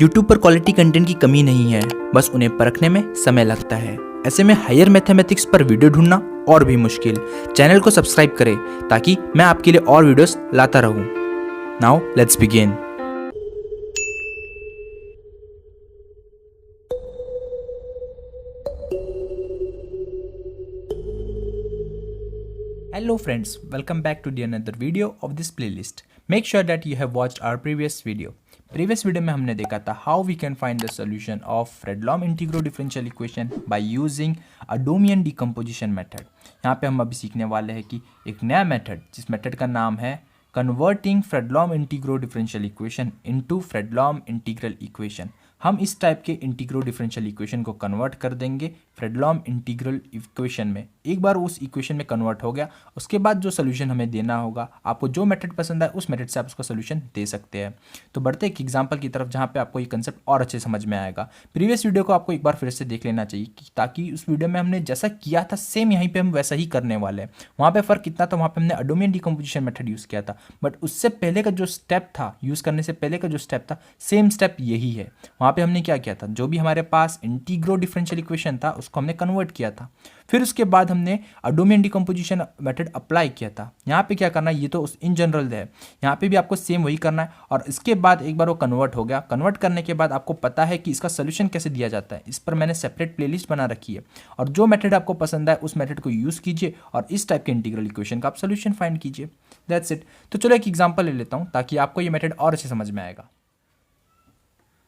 YouTube पर quality content की कमी नहीं है, बस उन्हें परखने में समय लगता है। ऐसे में हायर मैथमेटिक्स पर वीडियो ढूंढना और भी मुश्किल। चैनल को सब्सक्राइब करें ताकि मैं आपके लिए और वीडियोस लाता रहूं। Now let's begin. Hello friends, welcome back to the another video of this playlist. Make sure that you have watched our previous video. Previous video में हमने देखा था how we can find the solution of Fredholm integral differential equation by using Adamian decomposition method. यहाँ पे हम अभी सीखने वाले हैं कि एक नया मेथड, जिस मेथड का नाम है converting Fredholm integro differential equation into Fredholm integral equation. हम इस टाइप के इंटीग्रो डिफरेंशियल इक्वेशन को कन्वर्ट कर देंगे फ्रेडलॉम इंटीग्रल इक्वेशन में। एक बार उस इक्वेशन में कन्वर्ट हो गया, उसके बाद जो सोल्यूशन हमें देना होगा, आपको जो मेथड पसंद है उस मेथड से आप उसका सोल्यूशन दे सकते हैं। तो बढ़ते एक एग्जांपल की तरफ जहाँ पे आपको ये कंसेप्ट और अच्छे समझ में आएगा। प्रीवियस वीडियो को आपको एक बार फिर से देख लेना चाहिए ताकि उस वीडियो में हमने जैसा किया था सेम यहीं पर हम वैसा ही करने वाले हैं। वहाँ पर फर्क कितना था, वहाँ पर हमने अडोमियन डिकम्पोजिशन मेथड यूज़ किया था, बट उससे पहले का जो स्टेप था, यूज़ करने से पहले का जो स्टेप था, सेम स्टेप यही है। वहाँ पे हमने क्या किया था, जो भी हमारे पास इंटीग्रो डिफरेंशियल इक्वेशन था उसको हमने कन्वर्ट किया था। फिर उसके बाद हमने अडोमियन डिकम्पोजिशन मेथड अप्लाई किया था। यहाँ पे क्या करना है, ये तो इन जनरल है, यहाँ पे भी आपको सेम वही करना है। और इसके बाद एक बार वो कन्वर्ट हो गया, कन्वर्ट करने के बाद आपको पता है कि इसका सोल्यूशन कैसे दिया जाता है। इस पर मैंने सेपरेट प्लेलिस्ट बना रखी है, और जो मेथड आपको पसंद है उस मेथड को यूज़ कीजिए और इस टाइप के इंटीग्रल इक्वेशन का आप सोल्यूशन फाइंड कीजिए। That's it. तो चलो एक एग्जाम्पल ले लेता हूँ ताकि आपको ये मेथड और अच्छे समझ में आएगा।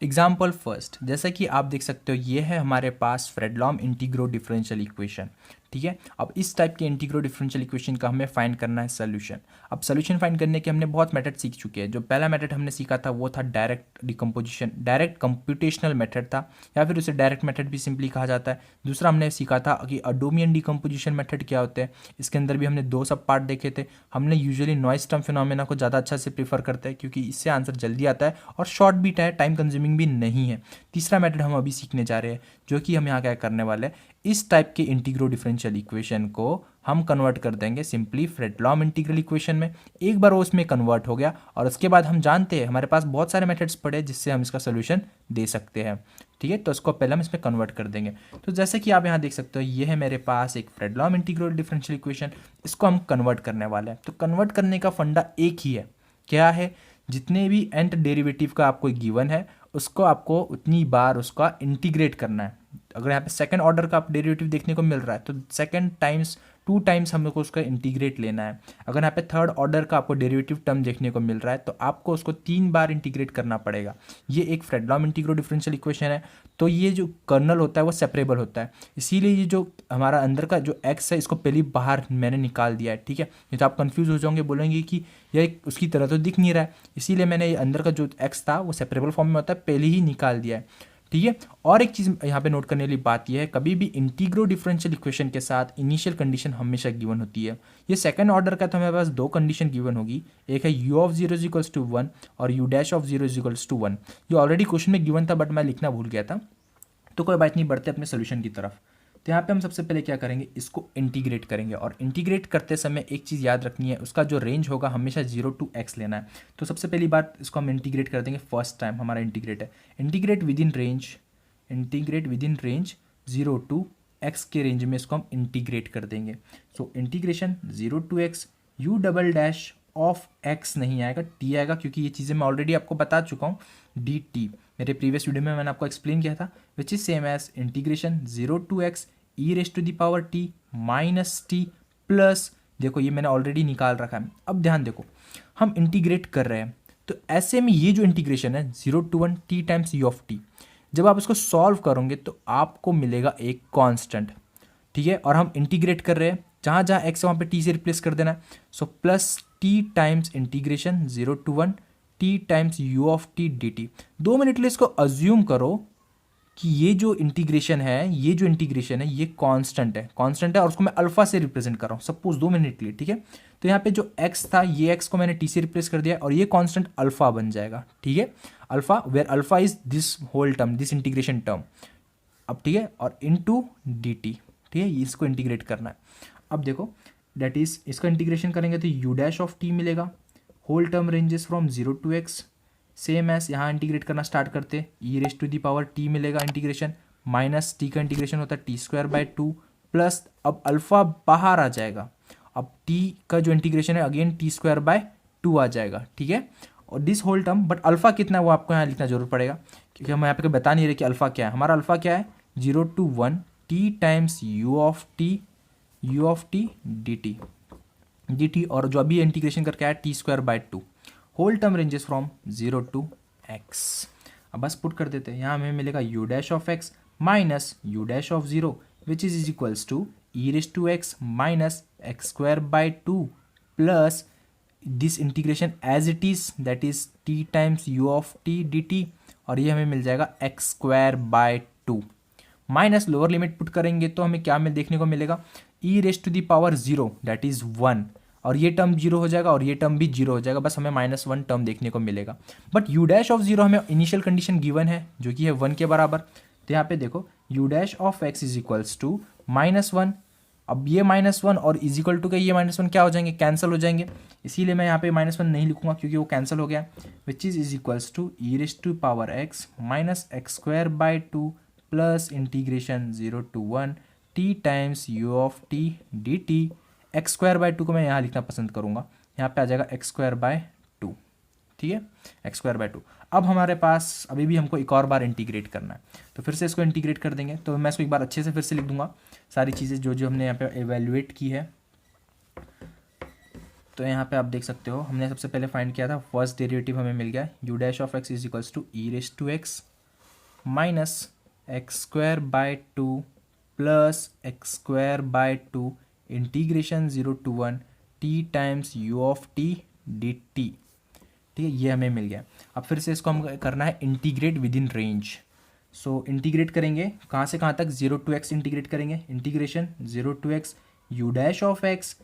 एग्जाम्पल फर्स्ट, जैसा कि आप देख सकते हो ये है हमारे पास फ्रेडलॉम इंटीग्रो डिफरेंशियल इक्वेशन। ठीक है, अब इस टाइप के इंटीग्रो डिफरेंशियल इक्वेशन का हमें फाइंड करना है सोल्यूशन। अब सोल्यूशन फाइंड करने के हमने बहुत मेथड सीख चुके हैं। जो पहला मेथड हमने सीखा था वो था direct decomposition, direct computational method था, या फिर उसे डायरेक्ट मेथड भी सिंपली कहा जाता है। दूसरा हमने सीखा था कि अडोमियन डिकम्पोजिशन मेथड क्या होते हैं। इसके अंदर भी हमने दो सब पार्ट देखे थे। हमने यूजुअली नॉइज टर्म फिनोमेना को ज़्यादा अच्छा से प्रीफर करते हैं क्योंकि इससे आंसर जल्दी आता है और शॉर्ट भी है, टाइम कंज्यूमिंग भी नहीं है। तीसरा मेथड हम अभी सीखने जा रहे हैं, जो कि हम यहाँ क्या करने वाले हैं, इस टाइप के इंटीग्रो डिफरेंशियल इक्वेशन को हम कन्वर्ट कर देंगे सिंपली फ्रेडलॉम इंटीग्रल इक्वेशन में। एक बार वो उसमें कन्वर्ट हो गया और उसके बाद हम जानते हैं हमारे पास बहुत सारे मेथड्स पड़े जिससे हम इसका सोल्यूशन दे सकते हैं। ठीक है, तो इसको पहले हम इसमें कन्वर्ट कर देंगे। तो जैसे कि आप यहाँ देख सकते हो, ये है मेरे पास एक फ्रेडलॉम इंटीग्रल डिफरेंशियल इक्वेशन, इसको हम कन्वर्ट करने वाले हैं। तो कन्वर्ट करने का फंडा एक ही है, क्या है, जितने भी nth डेरिवेटिव का आपको गिवन है उसको आपको उतनी बार उसका इंटीग्रेट करना है। अगर यहाँ पे सेकंड ऑर्डर का आप डेरिवेटिव देखने को मिल रहा है तो सेकंड टाइम्स 2 टाइम्स हमको उसका इंटीग्रेट लेना है। अगर यहाँ पे थर्ड ऑर्डर का आपको डेरिवेटिव टर्म देखने को मिल रहा है तो आपको उसको 3 बार इंटीग्रेट करना पड़ेगा। ये एक फ्रेडलॉम इंटीग्रो डिफरेंशियल इक्वेशन है। तो ये जो कर्नल होता है वो सेपरेबल होता है, इसीलिए ये जो हमारा अंदर का जो एक्स है इसको पहले बाहर मैंने निकाल दिया है। ठीक है, नहीं तो आप कंफ्यूज हो जाओगे, बोलेंगे कि यह उसकी तरह तो दिख नहीं रहा है, इसीलिए मैंने ये अंदर का जो एक्स था वो सेपरेबल फॉर्म में होता है पहले ही निकाल दिया है। ठीक है, और एक चीज़ यहाँ पे नोट करने वाली बात यह है, कभी भी इंटीग्रो डिफरेंशियल इक्वेशन के साथ इनिशियल कंडीशन हमेशा गिवन होती है। ये सेकंड ऑर्डर का तो हमारे पास 2 कंडीशन गिवन होगी, एक है u ऑफ 0 इक्वल्स टू 1 और u dash of 0 equals to 1। ये ऑलरेडी क्वेश्चन में गिवन था बट मैं लिखना भूल गया था, तो कोई बात नहीं, बढ़ते अपने सोल्यूशन की तरफ। तो यहाँ पे हम सबसे पहले क्या करेंगे, इसको इंटीग्रेट करेंगे, और इंटीग्रेट करते समय एक चीज़ याद रखनी है, उसका जो रेंज होगा हमेशा 0 to x लेना है। तो सबसे पहली बात, इसको हम इंटीग्रेट कर देंगे। फर्स्ट टाइम हमारा इंटीग्रेट है, integrate with in range 0 to x के रेंज में इसको हम इंटीग्रेट कर देंगे। So integration 0 to x, u double dash of x नहीं आएगा, t आएगा, क्योंकि ये चीज़ें मैं ऑलरेडी आपको बता चुका हूँ। dt मेरे प्रीवियस वीडियो में मैंने आपको एक्सप्लेन किया था, which is same as integration 0 to x e raise to the power t minus t plus, देखो ये मैंने ऑलरेडी निकाल रखा है। अब ध्यान देखो, हम इंटीग्रेट कर रहे हैं तो ऐसे में ये जो इंटीग्रेशन है 0 to 1 t times u of t, जब आप इसको सॉल्व करोगे तो आपको मिलेगा एक कांस्टेंट। ठीक है, और हम इंटीग्रेट कर रहे हैं, जहाँ जहाँ x है वहाँ पे t से रिप्लेस कर देना है। So plus t times integration 0 to 1 t times u of t dt। 2 minute के लिए इसको अज्यूम करो कि ये जो इंटीग्रेशन है ये कांस्टेंट है और उसको मैं अल्फा से रिप्रेजेंट कर रहा हूँ, सपोज 2 मिनट के लिए। ठीक है, तो यहाँ पे जो x था, ये x को मैंने t से रिप्लेस कर दिया और ये कांस्टेंट अल्फा बन जाएगा। ठीक है, alpha, where alpha is this whole term, this integration term. अब ठीक है, और इनटू dt। ठीक है, इसको इंटीग्रेट करना है। अब देखो, दैट इज इसका इंटीग्रेशन करेंगे तो u डैश ऑफ t मिलेगा, whole term ranges from 0 to x, same as यहाँ इंटीग्रेट करना स्टार्ट करते, E raise to the power T मिलेगा इंटीग्रेशन, माइनस टी का इंटीग्रेशन होता है T square by two, plus अब अल्फ़ा बाहर आ जाएगा, अब टी का जो इंटीग्रेशन है again T square by two आ जाएगा, ठीक है। और this whole term, but alpha कितना है वो आपको यहाँ लिखना जरूर पड़ेगा, क्योंकि हम यहाँ पे बता नहीं रहे कि अल्फ़ा क्या है। हमारा अल्फ़ा क्या है, 0 to 1 t times you of T D T, और जो अभी इंटीग्रेशन करके आया t square by two, whole term ranges from 0 to x। अब बस पुट कर देते हैं, यहाँ हमें मिलेगा U dash of x minus U dash of zero which is equals to E raise to x minus x square by two plus this integration as it is, that is T times you of T D T, और ये हमें मिल जाएगा X square by two, minus lower limit put करेंगे तो हमें क्या देखने को मिलेगा, E raise to the power zero that is one, और ये टर्म जीरो हो जाएगा और ये टर्म भी जीरो हो जाएगा, बस हमें माइनस वन टर्म देखने को मिलेगा। But you dash of zero हमें इनिशियल कंडीशन गिवन है जो कि है वन के बराबर, तो यहाँ पे देखो u dash of x is equals to minus one, अब ये माइनस वन और इज इक्वल टू के ये माइनस वन क्या हो जाएंगे, कैंसिल हो जाएंगे, इसीलिए मैं यहाँ पे माइनस वन नहीं लिखूंगा क्योंकि वो कैंसिल हो गया, which is equals to E raise to power x minus x square by two plus integration 0 to 1 t times you of T D t, x square by two को मैं यहाँ लिखना पसंद करूँगा, यहाँ पे आ जाएगा एक्स स्क्वायर बाय टू, ठीक है, एक्स स्क्वायर बाय टू। अब हमारे पास अभी भी हमको एक और बार इंटीग्रेट करना है, तो फिर से इसको इंटीग्रेट कर देंगे, तो मैं इसको एक बार अच्छे से फिर से लिख दूंगा सारी चीज़ें जो जो हमने यहाँ पे एवेल्युएट की है। तो यहाँ पे आप देख सकते हो हमने सबसे पहले फाइंड किया था, फर्स्ट डेरिवेटिव हमें मिल गया u dash of x is equals to E raise to x minus x square by two plus x square by two integration 0 to 1 t times you of T D t, ठीक है, ये हमें मिल गया। अब फिर से इसको हम करना है integrate with in range, so integrate करेंगे कहाँ से कहाँ तक, 0 to x इंटीग्रेट करेंगे, integration 0 to x you dash of x,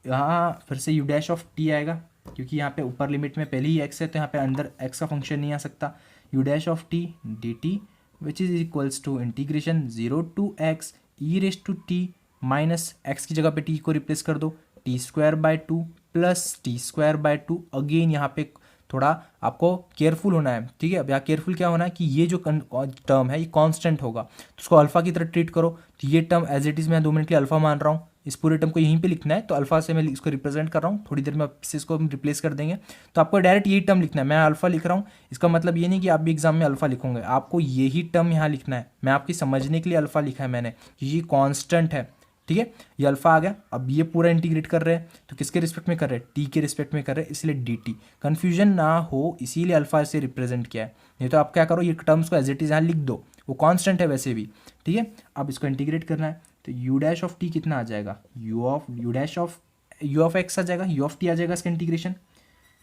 यहाँ फिर से यू डैश ऑफ टी आएगा क्योंकि यहाँ पे ऊपर लिमिट में पहले ही x है तो यहाँ पे अंदर x का फंक्शन नहीं आ सकता, u dash of T D t which is equals to integration 0 to x e raise to t minus x की जगह पे टी को रिप्लेस कर दो, t square by two plus t square by two, again यहाँ पे थोड़ा आपको केयरफुल होना है, ठीक है। अब यहाँ केयरफुल क्या होना है कि ये जो टर्म है ये कांस्टेंट होगा तो उसको अल्फा की तरह ट्रीट करो, तो ये टर्म एज इट इज़ मैं 2 मिनट के लिए अल्फा मान रहा हूँ, इस पूरे टर्म को यहीं पे लिखना है तो अल्फा से मैं इसको रिप्रेजेंट कर रहा हूँ, थोड़ी देर में इससे इसको हम रिप्लेस कर देंगे, तो आपको डायरेक्ट यही टर्म लिखना है, मैं अल्फा लिख रहा हूँ, इसका मतलब ये नहीं कि आप भी एग्जाम में अल्फा लिखोगे, आपको यही टर्म यहाँ लिखना है, मैं आपकी समझने के लिए अल्फा लिखा है मैंने, ये कॉन्स्टेंट है, ठीक है, ये अल्फा आ गया। अब ये पूरा इंटीग्रेट कर रहे हैं तो किसके रिस्पेक्ट में कर रहे हैं, टी के रिस्पेक्ट में कर रहे हैं, इसलिए डी टी, कन्फ्यूजन ना हो इसीलिए अल्फा से रिप्रेजेंट किया है, नहीं तो आप क्या करो ये टर्म्स को एज इट इज यहाँ लिख दो, वो कांस्टेंट है वैसे भी, ठीक है। अब इसको इंटीग्रेट करना है तो यू डैश ऑफ टी कितना आ जाएगा, U dash of U of X आ जाएगा, यू ऑफ टी आ जाएगा इसका integration,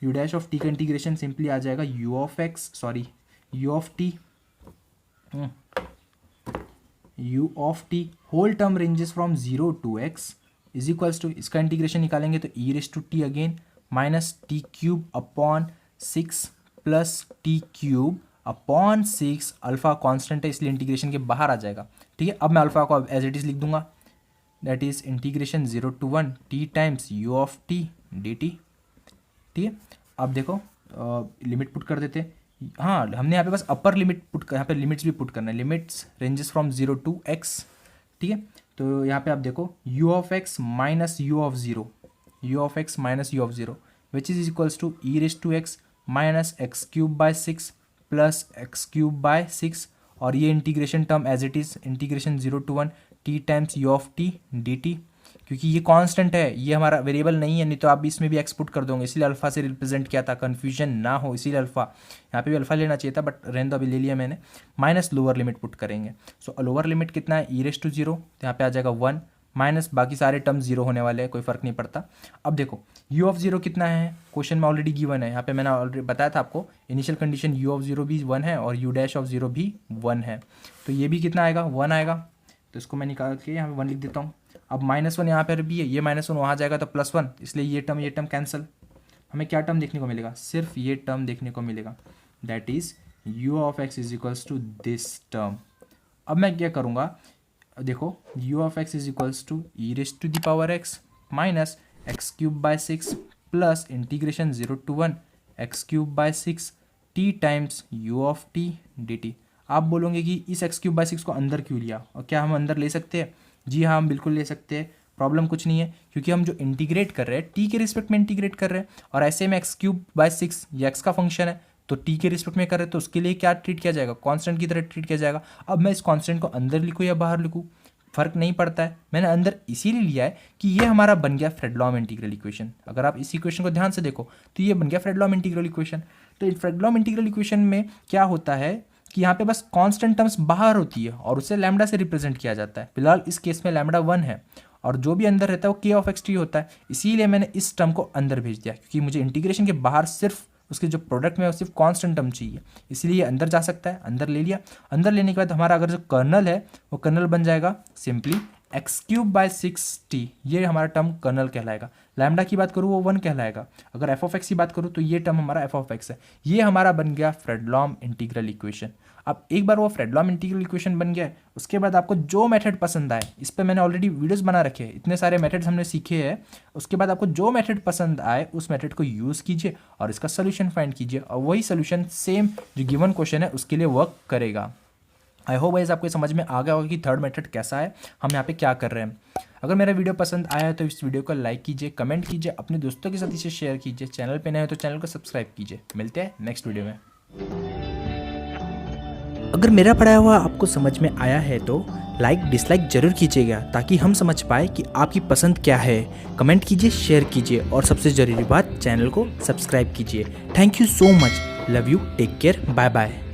U dash of T का इंटीग्रेशन सिंपली आ जाएगा U of X, sorry U of T, u of T whole term ranges from 0 to x is equals to, इसका integration निकालेंगे तो E raise to T again minus T cube upon 6 plus T cube upon 6, alpha constant है इसलिए integration के बाहर आ जाएगा, ठीक है। अब मैं अल्फा को एज इट इज लिख दूंगा, that is integration 0 to 1 t times you of T D t, ठीक है। अब देखो लिमिट पुट कर देते, हाँ हमने यहाँ पे बस अपर लिमिट पुट, यहाँ पे लिमिट्स भी पुट करना है, limits ranges from 0 to x, ठीक है। तो यहाँ पे आप देखो u of x minus u of zero, u of x minus u of zero which is equals to E raise to x minus x cube by 6 plus x cube by 6, और ये integration term as it is integration 0 to 1 t times you of T D t, क्योंकि ये constant है, ये हमारा variable नहीं है, नहीं तो आप भी इसमें भी एक्सपुट कर दोगे, इसलिए अल्फा से रिप्रेजेंट किया था, कंफ्यूजन ना हो इसीलिए अल्फा, यहाँ पे भी अल्फा लेना चाहिए था बट रहने दो अभी ले लिया मैंने, माइनस लोअर लिमिट पुट करेंगे, सो लोअर लिमिट कितना है ई रेस टू जीरो, तो यहाँ पे आ जाएगा 1 माइनस बाकी सारे टर्म जीरो होने वाले हैं, कोई फर्क नहीं पड़ता। अब देखो यू ऑफ जीरो कितना है, क्वेश्चन में ऑलरेडी गिवन है, यहाँ पे मैंने ऑलरेडी बताया था आपको initial condition you of zero भी 1 है और यू डैश ऑफ जीरो भी 1 है, तो ये भी कितना आएगा 1 आएगा, तो इसको मैं निकाल के यहाँ पे 1 लिख देता हूँ। अब -1 यहाँ पर भी है, ये -1 वहाँ जाएगा तो +1, इसलिए ये टर्म कैंसिल, हमें क्या टर्म देखने को मिलेगा, सिर्फ ये टर्म देखने को मिलेगा, that is u of x is equals to this term. अब मैं क्या करूँगा, देखो u of x is equals to E raise to the power x minus x cube by 6 plus integration 0 to 1 x cube by 6 t times you of T D t. आप बोलोगे कि इस x³/6 को अंदर क्यों लिया, और क्या हम अंदर ले सकते हैं? जी हाँ, हम बिल्कुल ले सकते हैं, प्रॉब्लम कुछ नहीं है, क्योंकि हम जो इंटीग्रेट कर रहे हैं टी के रिस्पेक्ट में इंटीग्रेट कर रहे हैं, और ऐसे में x³/6 ये x का फंक्शन है, तो टी के रिस्पेक्ट में कर रहे हैं, तो उसके लिए क्या ट्रीट किया जाएगा? कांस्टेंट की तरह ट्रीट किया जाएगा। अब मैं इस कांस्टेंट को अंदर लिखूँ या बाहर लिखूँ, फ़र्क नहीं पड़ता है, मैंने अंदर इसीलिए लिया है कि ये हमारा बन गया फ्रेडलॉम इंटीग्रल इक्वेशन। अगर आप इस इक्वेशन को ध्यान से देखो तो ये बन गया फ्रेडलॉम इंटीग्रल इक्वेशन। तो फ्रेडलॉम इंटीग्रल इक्वेशन में क्या होता है कि यहाँ पे बस कांस्टेंट टर्म्स बाहर होती है और उसे लैम्डा से रिप्रेजेंट किया जाता है। फिलहाल इस केस में लैम्डा 1 है और जो भी अंदर रहता है वो k ऑफ x t होता है, इसीलिए मैंने इस टर्म को अंदर भेज दिया, क्योंकि मुझे इंटीग्रेशन के बाहर सिर्फ उसके जो प्रोडक्ट में वो सिर्फ कांस्टेंट टर्म चाहिए, इसलिए ये अंदर जा सकता है। अंदर ले लिया, अंदर लेने के बाद हमारा अगर जो कर्नल है वो कर्नल बन जाएगा सिंपली x³/6t, ये हमारा टर्म कर्नल कहलाएगा। लैम्डा की बात करूँ वो 1 कहलाएगा। अगर एफ ऑफ एक्स की बात करूँ तो ये टर्म हमारा एफ ऑफ एक्स है। ये हमारा बन गया फ्रेडलॉम इंटीग्रल इक्वेशन। अब एक बार वो फ्रेडलॉम इंटीग्रल इक्वेशन बन गया है, उसके बाद आपको जो मेथड पसंद आए, इस पर मैंने ऑलरेडी वीडियोस बना रखे हैं, इतने सारे मेथड्स हमने सीखे हैं। उसके बाद आपको जो मेथड पसंद आए उस मेथड को यूज़ कीजिए और इसका सोल्यूशन फाइंड कीजिए, और वही सोल्यूशन सेम जो गिवन क्वेश्चन है उसके लिए वर्क करेगा। आई होप गाइस आपको समझ में आ गया होगा कि थर्ड मेथड कैसा है, हम यहाँ पे क्या कर रहे हैं। अगर मेरा वीडियो पसंद आया है तो इस वीडियो को लाइक कीजिए, कमेंट कीजिए, अपने दोस्तों के साथ इसे शेयर कीजिए, चैनल पे नए हो तो चैनल को सब्सक्राइब कीजिए। मिलते हैं नेक्स्ट वीडियो में। अगर मेरा पढ़ाया हुआ आपको समझ में आया है तो लाइक डिसलाइक जरूर कीजिएगा, ताकि हम समझ पाए कि आपकी पसंद क्या है। कमेंट कीजिए, शेयर कीजिए, और सबसे ज़रूरी बात, चैनल को सब्सक्राइब कीजिए। Thank you so much, love you, take care, bye bye.